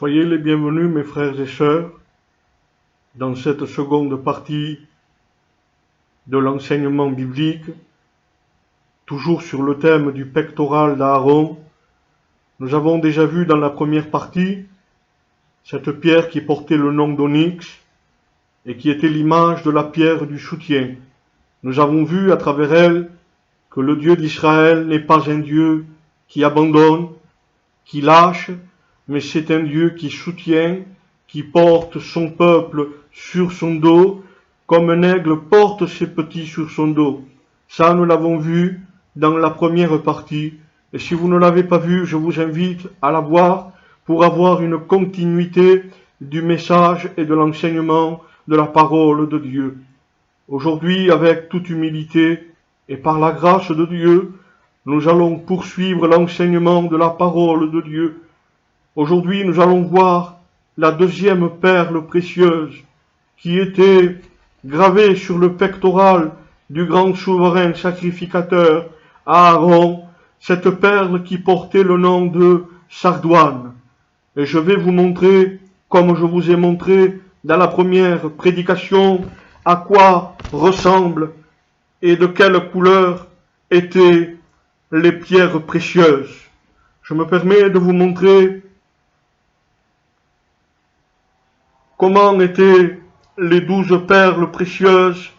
Soyez les bienvenus, mes frères et sœurs, dans cette seconde partie de l'enseignement biblique, toujours sur le thème du pectoral d'Aaron. Nous avons déjà vu dans la première partie cette pierre qui portait le nom d'onyx et qui était l'image de la pierre du soutien. Nous avons vu à travers elle que le Dieu d'Israël n'est pas un Dieu qui abandonne, qui lâche, mais c'est un Dieu qui soutient, qui porte son peuple sur son dos, comme un aigle porte ses petits sur son dos. Ça, nous l'avons vu dans la première partie. Et si vous ne l'avez pas vu, je vous invite à la voir pour avoir une continuité du message et de l'enseignement de la parole de Dieu. Aujourd'hui, avec toute humilité et par la grâce de Dieu, nous allons poursuivre l'enseignement de la parole de Dieu. Aujourd'hui, nous allons voir la deuxième perle précieuse qui était gravée sur le pectoral du grand souverain sacrificateur Aaron, cette perle qui portait le nom de sardoine. Et je vais vous montrer, comme je vous ai montré dans la première prédication, à quoi ressemblent et de quelle couleur étaient les pierres précieuses. Je me permets de vous montrer comment étaient les 12 perles précieuses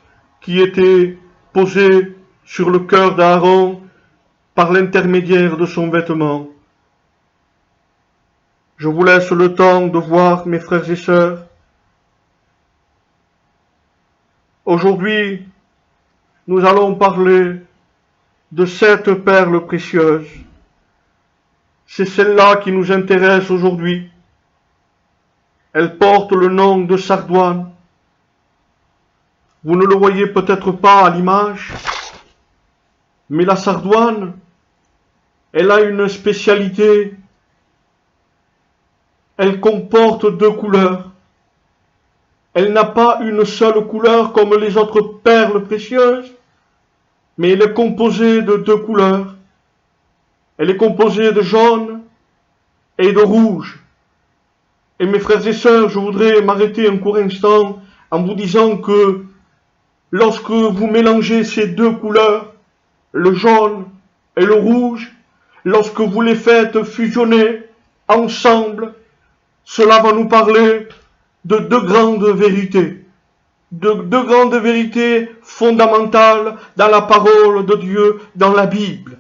qui étaient posées sur le cœur d'Aaron par l'intermédiaire de son vêtement. Je vous laisse le temps de voir, mes frères et sœurs. Aujourd'hui, nous allons parler de 7 perles précieuses. C'est celle-là qui nous intéresse aujourd'hui. Elle porte le nom de sardoine. Vous ne le voyez peut-être pas à l'image, mais la sardoine, elle a une spécialité. Elle comporte 2 couleurs. Elle n'a pas une seule couleur comme les autres perles précieuses, mais elle est composée de 2 couleurs. Elle est composée de jaune et de rouge. Et mes frères et sœurs, je voudrais m'arrêter un court instant en vous disant que lorsque vous mélangez ces 2 couleurs, le jaune et le rouge, lorsque vous les faites fusionner ensemble, cela va nous parler de 2 grandes vérités, de 2 grandes vérités fondamentales dans la parole de Dieu, dans la Bible.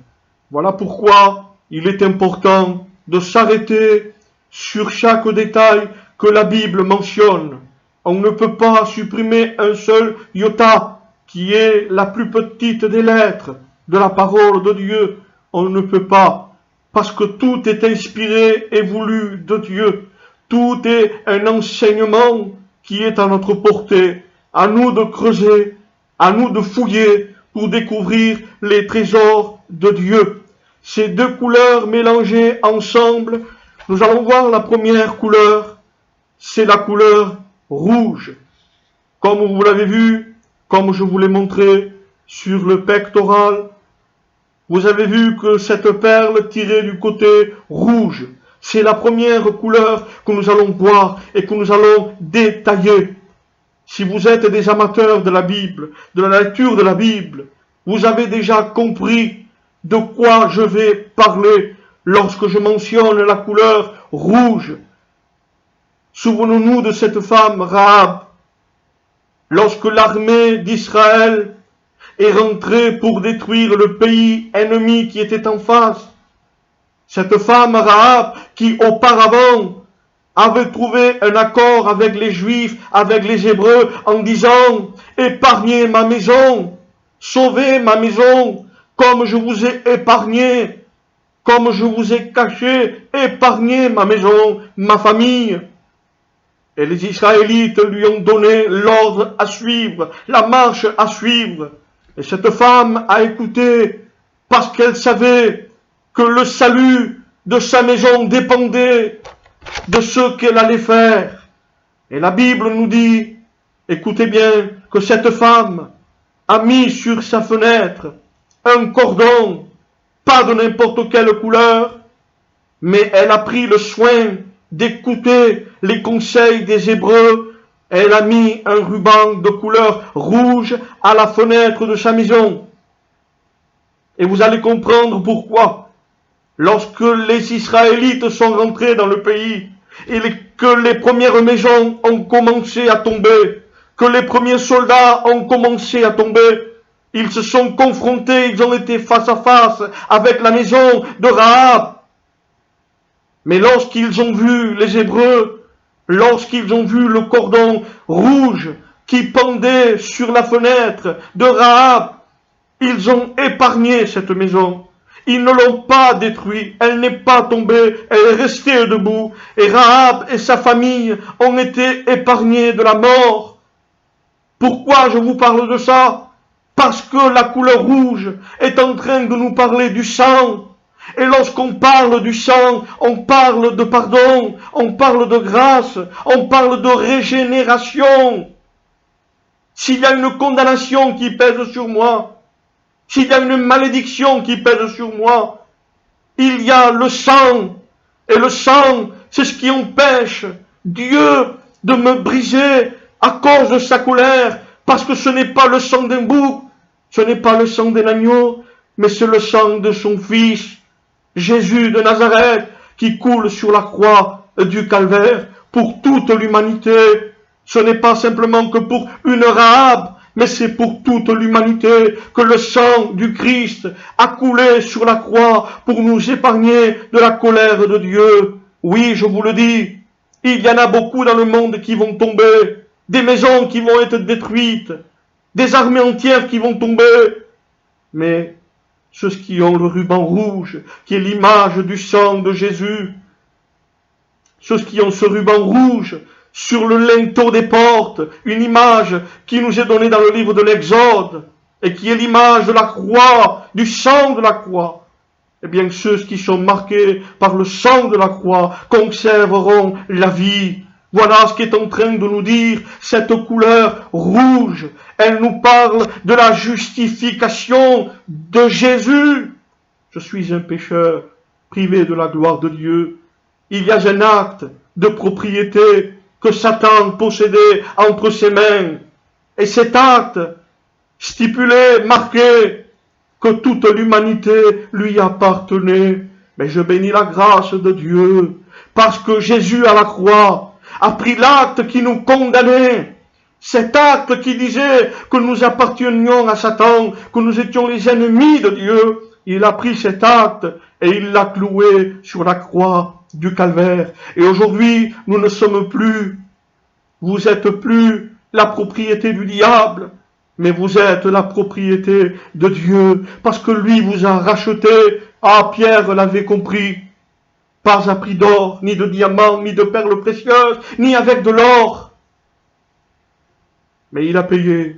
Voilà pourquoi il est important de s'arrêter sur chaque détail que la Bible mentionne. On ne peut pas supprimer un seul iota, qui est la plus petite des lettres de la parole de Dieu. On ne peut pas, parce que tout est inspiré et voulu de Dieu. Tout est un enseignement qui est à notre portée. À nous de creuser, à nous de fouiller pour découvrir les trésors de Dieu. Ces 2 couleurs mélangées ensemble, nous allons voir la première couleur, c'est la couleur rouge. Comme vous l'avez vu, comme je vous l'ai montré sur le pectoral, vous avez vu que cette perle tirait du côté rouge. C'est la première couleur que nous allons voir et que nous allons détailler. Si vous êtes des amateurs de la Bible, de la lecture de la Bible, vous avez déjà compris de quoi je vais parler lorsque je mentionne la couleur rouge. Souvenons-nous de cette femme Rahab. Lorsque l'armée d'Israël est rentrée pour détruire le pays ennemi qui était en face, cette femme Rahab qui auparavant avait trouvé un accord avec les Juifs, avec les Hébreux, en disant « Épargnez ma maison, sauvez ma maison, comme je vous ai épargné, comme je vous ai caché, épargnez ma maison, ma famille. » Et les Israélites lui ont donné l'ordre à suivre, la marche à suivre. Et cette femme a écouté parce qu'elle savait que le salut de sa maison dépendait de ce qu'elle allait faire. Et la Bible nous dit, écoutez bien, que cette femme a mis sur sa fenêtre un cordon, pas de n'importe quelle couleur, mais elle a pris le soin d'écouter les conseils des Hébreux, elle a mis un ruban de couleur rouge à la fenêtre de sa maison. Et vous allez comprendre pourquoi. Lorsque les Israélites sont rentrés dans le pays et que les premières maisons ont commencé à tomber, que les premiers soldats ont commencé à tomber, ils se sont confrontés, ils ont été face à face avec la maison de Rahab. Mais lorsqu'ils ont vu les Hébreux, lorsqu'ils ont vu le cordon rouge qui pendait sur la fenêtre de Rahab, ils ont épargné cette maison. Ils ne l'ont pas détruite, elle n'est pas tombée, elle est restée debout. Et Rahab et sa famille ont été épargnés de la mort. Pourquoi je vous parle de ça? Parce que la couleur rouge est en train de nous parler du sang. Et lorsqu'on parle du sang, on parle de pardon, on parle de grâce, on parle de régénération. S'il y a une condamnation qui pèse sur moi, s'il y a une malédiction qui pèse sur moi, il y a le sang. Et le sang, c'est ce qui empêche Dieu de me briser à cause de sa colère. Parce que ce n'est pas le sang d'un bouc, ce n'est pas le sang d'un agneau, mais c'est le sang de son Fils, Jésus de Nazareth, qui coule sur la croix du calvaire pour toute l'humanité. Ce n'est pas simplement que pour une Rahab, mais c'est pour toute l'humanité que le sang du Christ a coulé sur la croix pour nous épargner de la colère de Dieu. Oui, je vous le dis, il y en a beaucoup dans le monde qui vont tomber, des maisons qui vont être détruites, des armées entières qui vont tomber. Mais ceux qui ont le ruban rouge, qui est l'image du sang de Jésus, ceux qui ont ce ruban rouge sur le linteau des portes, une image qui nous est donnée dans le livre de l'Exode, et qui est l'image de la croix, du sang de la croix, eh bien ceux qui sont marqués par le sang de la croix conserveront la vie. Voilà ce qu'est en train de nous dire cette couleur rouge. Elle nous parle de la justification de Jésus. Je suis un pécheur, privé de la gloire de Dieu. Il y a un acte de propriété que Satan possédait entre ses mains. Et cet acte stipulé, marqué, que toute l'humanité lui appartenait. Mais je bénis la grâce de Dieu, parce que Jésus à la croix a pris l'acte qui nous condamnait, cet acte qui disait que nous appartenions à Satan, que nous étions les ennemis de Dieu. Il a pris cet acte et il l'a cloué sur la croix du calvaire. Et aujourd'hui, nous ne sommes plus, vous êtes plus la propriété du diable, mais vous êtes la propriété de Dieu, parce que lui vous a racheté. Ah, Pierre l'avait compris. Pas à prix d'or, ni de diamants, ni de perles précieuses, ni avec de l'or. Mais il a payé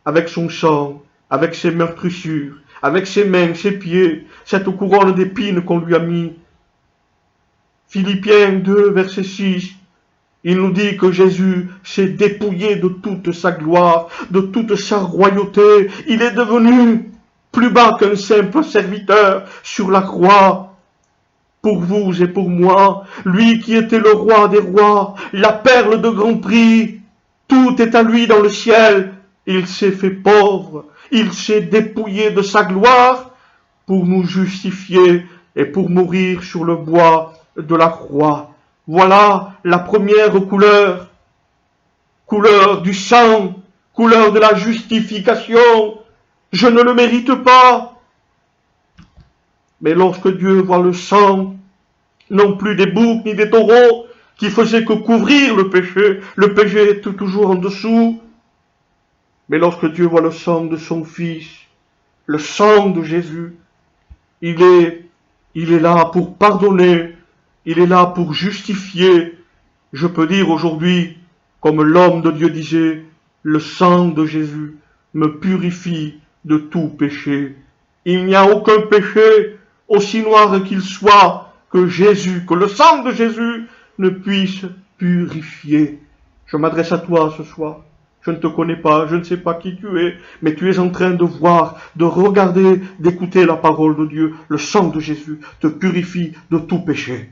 avec son sang, avec ses meurtrissures, avec ses mains, ses pieds, cette couronne d'épines qu'on lui a mis. Philippiens 2, verset 6, il nous dit que Jésus s'est dépouillé de toute sa gloire, de toute sa royauté. Il est devenu plus bas qu'un simple serviteur sur la croix. Pour vous et pour moi, lui qui était le roi des rois, la perle de grand prix, tout est à lui dans le ciel. Il s'est fait pauvre, il s'est dépouillé de sa gloire pour nous justifier et pour mourir sur le bois de la croix. Voilà la première couleur, couleur du sang, couleur de la justification. Je ne le mérite pas. Mais lorsque Dieu voit le sang, non plus des boucs ni des taureaux, qui faisaient que couvrir le péché est toujours en dessous. Mais lorsque Dieu voit le sang de son Fils, le sang de Jésus, il est là pour pardonner, il est là pour justifier. Je peux dire aujourd'hui, comme l'homme de Dieu disait, le sang de Jésus me purifie de tout péché. Il n'y a aucun péché, aussi noir qu'il soit, que le sang de Jésus ne puisse purifier. Je m'adresse à toi ce soir. Je ne te connais pas, je ne sais pas qui tu es, mais tu es en train de voir, de regarder, d'écouter la parole de Dieu. Le sang de Jésus te purifie de tout péché.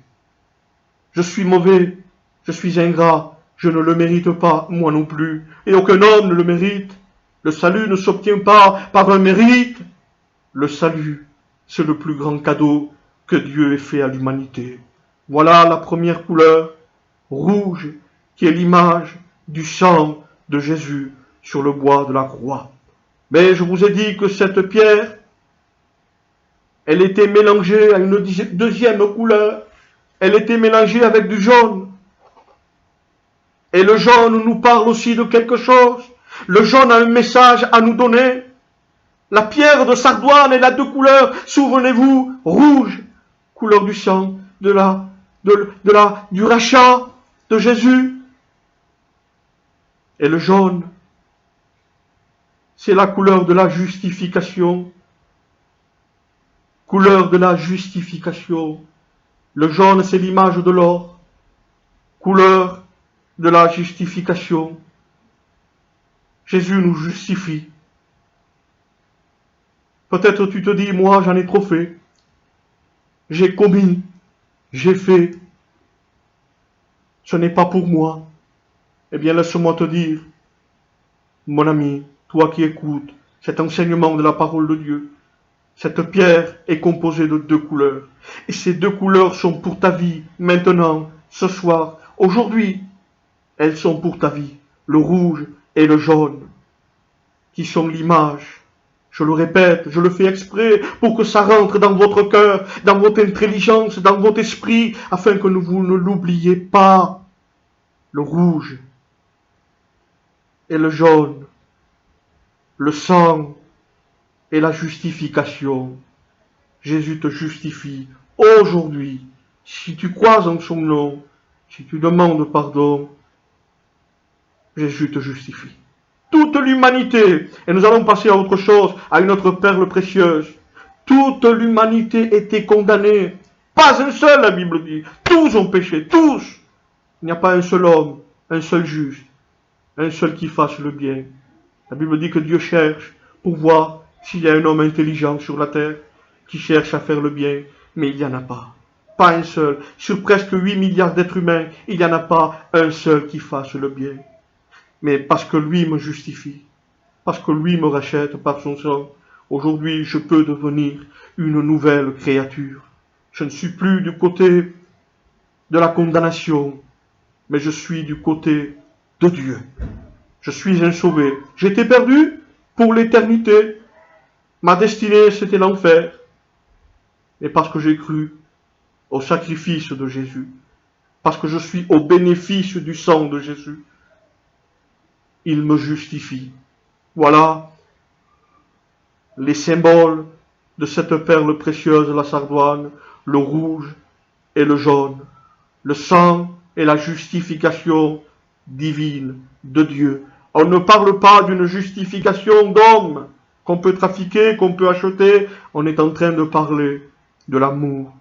Je suis mauvais, je suis ingrat, je ne le mérite pas, moi non plus, et aucun homme ne le mérite. Le salut ne s'obtient pas par un mérite. Le salut, c'est le plus grand cadeau que Dieu ait fait à l'humanité. Voilà la première couleur, rouge, qui est l'image du sang de Jésus sur le bois de la croix. Mais je vous ai dit que cette pierre, elle était mélangée à une deuxième couleur. Elle était mélangée avec du jaune. Et le jaune nous parle aussi de quelque chose. Le jaune a un message à nous donner. La pierre de sardoine est la deux couleurs, souvenez-vous, rouge, couleur du sang, du rachat de Jésus. Et le jaune, c'est la couleur de la justification. Couleur de la justification. Le jaune, c'est l'image de l'or. Couleur de la justification. Jésus nous justifie. Peut-être tu te dis, moi j'en ai trop fait. J'ai commis, j'ai fait. Ce n'est pas pour moi. Eh bien laisse-moi te dire, mon ami, toi qui écoutes cet enseignement de la parole de Dieu, cette pierre est composée de deux couleurs. Et ces deux couleurs sont pour ta vie, maintenant, ce soir, aujourd'hui. Elles sont pour ta vie, le rouge et le jaune, qui sont l'image. Je le répète, je le fais exprès pour que ça rentre dans votre cœur, dans votre intelligence, dans votre esprit, afin que vous ne l'oubliez pas. Le rouge et le jaune, le sang et la justification. Jésus te justifie aujourd'hui. Si tu crois en son nom, si tu demandes pardon, Jésus te justifie. Toute l'humanité, et nous allons passer à autre chose, à une autre perle précieuse. Toute l'humanité était condamnée. Pas un seul, la Bible dit. Tous ont péché, tous. Il n'y a pas un seul homme, un seul juste, un seul qui fasse le bien. La Bible dit que Dieu cherche pour voir s'il y a un homme intelligent sur la terre qui cherche à faire le bien, mais il n'y en a pas. Pas un seul. Sur presque 8 milliards d'êtres humains, il n'y en a pas un seul qui fasse le bien. Mais parce que lui me justifie, parce que lui me rachète par son sang, aujourd'hui je peux devenir une nouvelle créature. Je ne suis plus du côté de la condamnation, mais je suis du côté de Dieu. Je suis un sauvé. J'étais perdu pour l'éternité. Ma destinée, c'était l'enfer. Et parce que j'ai cru au sacrifice de Jésus, parce que je suis au bénéfice du sang de Jésus, il me justifie. Voilà les symboles de cette perle précieuse, la sardoine, le rouge et le jaune, le sang et la justification divine de Dieu. On ne parle pas d'une justification d'homme qu'on peut trafiquer, qu'on peut acheter. On est en train de parler de l'amour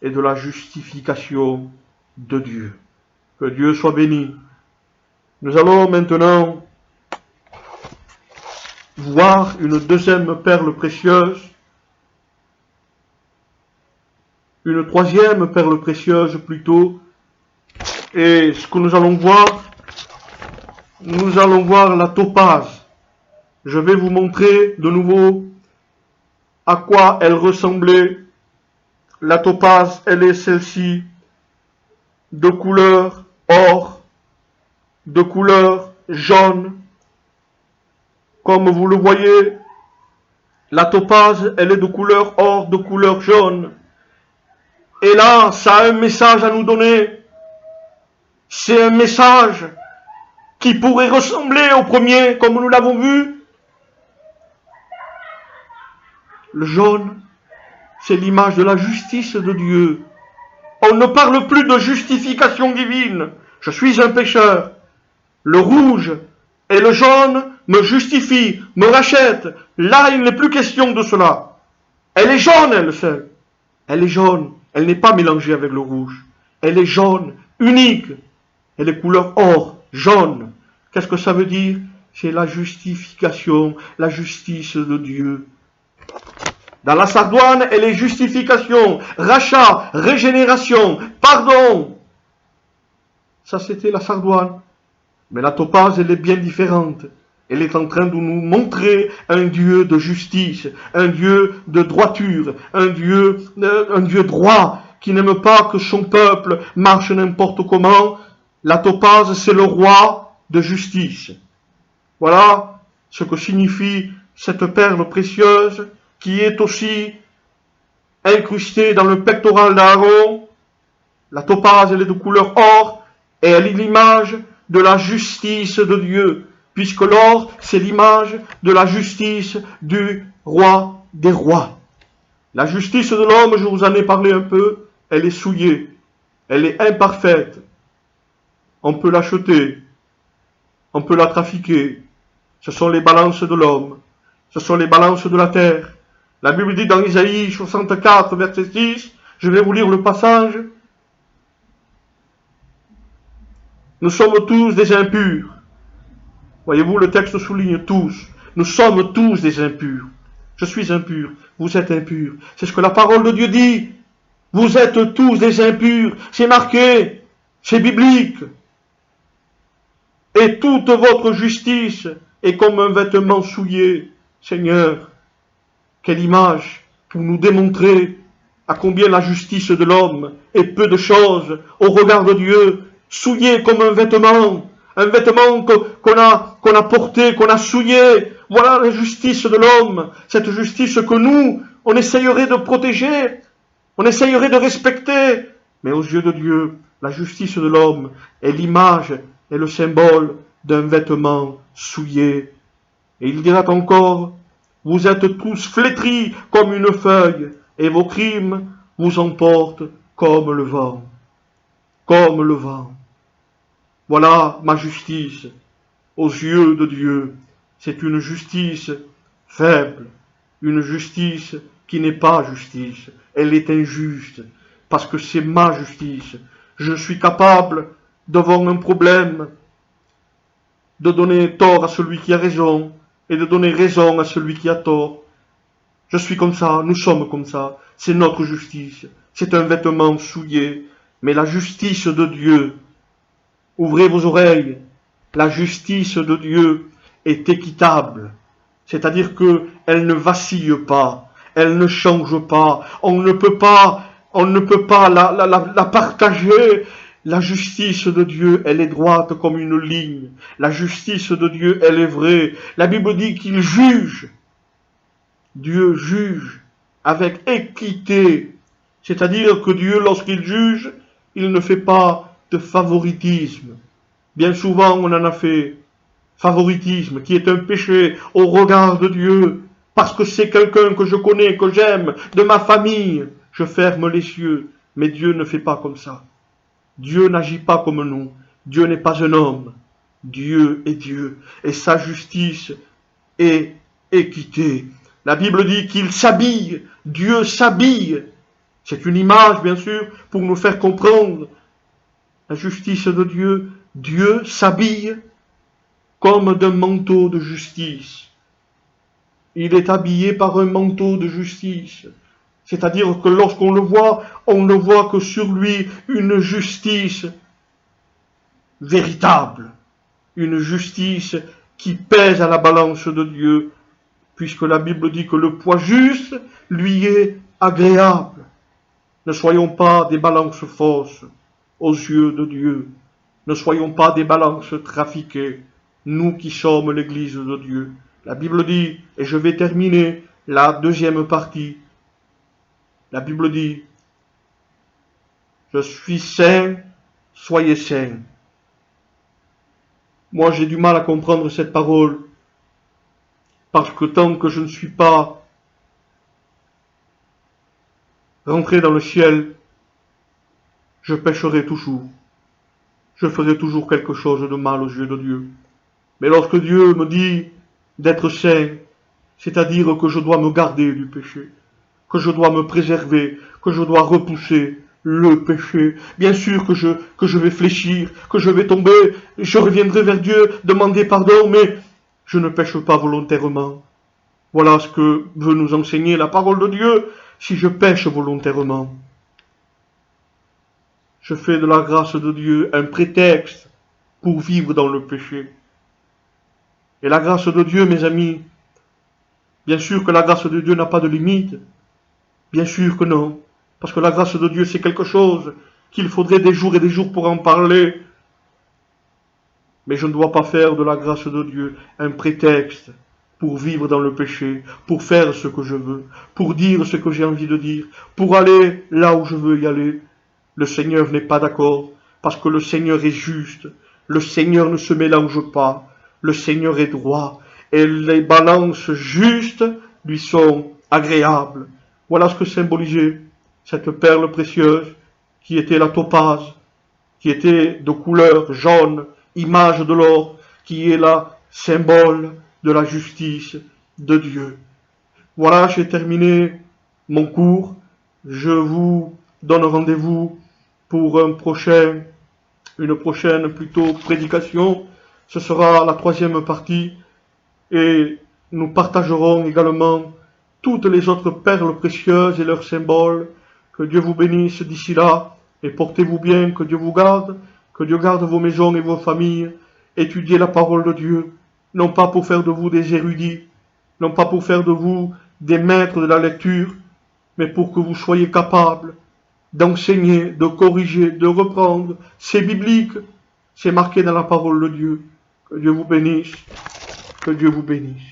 et de la justification de Dieu. Que Dieu soit béni. Nous allons maintenant voir une deuxième perle précieuse, une troisième perle précieuse plutôt, et ce que nous allons voir la topaze. Je vais vous montrer de nouveau à quoi elle ressemblait. La topaze, elle est celle-ci, de couleur or, de couleur jaune. Comme vous le voyez, la topaze, elle est de couleur or, de couleur jaune. Et là, ça a un message à nous donner. C'est un message qui pourrait ressembler au premier, comme nous l'avons vu. Le jaune, c'est l'image de la justice de Dieu. On ne parle plus de justification divine. Je suis un pécheur. Le rouge et le jaune me justifient, me rachètent. Là, il n'est plus question de cela. Elle est jaune, elle seule. Elle est jaune. Elle n'est pas mélangée avec le rouge. Elle est jaune, unique. Elle est couleur or, jaune. Qu'est-ce que ça veut dire? C'est la justification, la justice de Dieu. Dans la sardoine, elle est justification, rachat, régénération, pardon. Ça, c'était la sardoine. Mais la topaze, elle est bien différente. Elle est en train de nous montrer un Dieu de justice, un Dieu de droiture, un Dieu droit, qui n'aime pas que son peuple marche n'importe comment. La topaze, c'est le roi de justice. Voilà ce que signifie cette perle précieuse qui est aussi incrustée dans le pectoral d'Aaron. La topaze, elle est de couleur or et elle est l'image de la justice de Dieu, puisque l'or, c'est l'image de la justice du roi des rois. La justice de l'homme, je vous en ai parlé un peu, elle est souillée, elle est imparfaite. On peut l'acheter, on peut la trafiquer. Ce sont les balances de l'homme, ce sont les balances de la terre. La Bible dit dans Isaïe 64, verset 6, je vais vous lire le passage. Nous sommes tous des impurs. Voyez-vous, le texte souligne tous. Nous sommes tous des impurs. Je suis impur, vous êtes impurs. C'est ce que la parole de Dieu dit. Vous êtes tous des impurs. C'est marqué, c'est biblique. Et toute votre justice est comme un vêtement souillé. Seigneur, quelle image pour nous démontrer à combien la justice de l'homme est peu de choses au regard de Dieu, souillé comme un vêtement qu'on a porté, qu'on a souillé. Voilà la justice de l'homme, cette justice que nous, on essayerait de protéger, on essayerait de respecter. Mais aux yeux de Dieu, la justice de l'homme est l'image et le symbole d'un vêtement souillé. Et il dira encore, vous êtes tous flétris comme une feuille, et vos crimes vous emportent comme le vent. Comme le vent. Voilà ma justice aux yeux de Dieu. C'est une justice faible, une justice qui n'est pas justice. Elle est injuste, parce que c'est ma justice. Je suis capable, devant un problème, de donner tort à celui qui a raison, et de donner raison à celui qui a tort. Je suis comme ça, nous sommes comme ça. C'est notre justice. C'est un vêtement souillé. Mais la justice de Dieu, ouvrez vos oreilles, la justice de Dieu est équitable. C'est-à-dire qu'elle ne vacille pas, elle ne change pas. On ne peut pas la partager. La justice de Dieu, elle est droite comme une ligne. La justice de Dieu, elle est vraie. La Bible dit qu'il juge. Dieu juge avec équité. C'est-à-dire que Dieu, lorsqu'il juge, il ne fait pas de favoritisme. Bien souvent, on en a fait favoritisme, qui est un péché au regard de Dieu. Parce que c'est quelqu'un que je connais, que j'aime, de ma famille, je ferme les yeux. Mais Dieu ne fait pas comme ça. Dieu n'agit pas comme nous. Dieu n'est pas un homme. Dieu est Dieu. Et sa justice est équité. La Bible dit qu'il s'habille. Dieu s'habille. C'est une image, bien sûr, pour nous faire comprendre la justice de Dieu. Dieu s'habille comme d'un manteau de justice. Il est habillé par un manteau de justice. C'est-à-dire que lorsqu'on le voit, on ne voit que sur lui une justice véritable, une justice qui pèse à la balance de Dieu, puisque la Bible dit que le poids juste lui est agréable. Ne soyons pas des balances fausses aux yeux de Dieu. Ne soyons pas des balances trafiquées, nous qui sommes l'Église de Dieu. La Bible dit, et je vais terminer la deuxième partie, la Bible dit, je suis saint, soyez saints. Moi, j'ai du mal à comprendre cette parole, parce que tant que je ne suis pas rentré dans le ciel, je pécherai toujours. Je ferai toujours quelque chose de mal aux yeux de Dieu. Mais lorsque Dieu me dit d'être saint, c'est-à-dire que je dois me garder du péché, que je dois me préserver, que je dois repousser le péché. Bien sûr que je vais fléchir, que je vais tomber, je reviendrai vers Dieu, demander pardon, mais je ne pêche pas volontairement. Voilà ce que veut nous enseigner la parole de Dieu. Si je pêche volontairement, je fais de la grâce de Dieu un prétexte pour vivre dans le péché. Et la grâce de Dieu, mes amis, bien sûr que la grâce de Dieu n'a pas de limite. Bien sûr que non. Parce que la grâce de Dieu, c'est quelque chose qu'il faudrait des jours et des jours pour en parler. Mais je ne dois pas faire de la grâce de Dieu un prétexte pour vivre dans le péché, pour faire ce que je veux, pour dire ce que j'ai envie de dire, pour aller là où je veux y aller. Le Seigneur n'est pas d'accord, parce que le Seigneur est juste. Le Seigneur ne se mélange pas. Le Seigneur est droit. Et les balances justes lui sont agréables. Voilà ce que symbolisait cette perle précieuse qui était la topaze, qui était de couleur jaune, image de l'or, qui est la symbole de la justice de Dieu. Voilà, j'ai terminé mon cours. Je vous donne rendez-vous pour une prochaine plutôt prédication. Ce sera la 3e partie et nous partagerons également toutes les autres perles précieuses et leurs symboles. Que Dieu vous bénisse d'ici là et portez-vous bien, que Dieu vous garde, que Dieu garde vos maisons et vos familles. Étudiez la parole de Dieu, non pas pour faire de vous des érudits, non pas pour faire de vous des maîtres de la lecture, mais pour que vous soyez capables d'enseigner, de corriger, de reprendre. C'est biblique, c'est marqué dans la parole de Dieu. Que Dieu vous bénisse, que Dieu vous bénisse.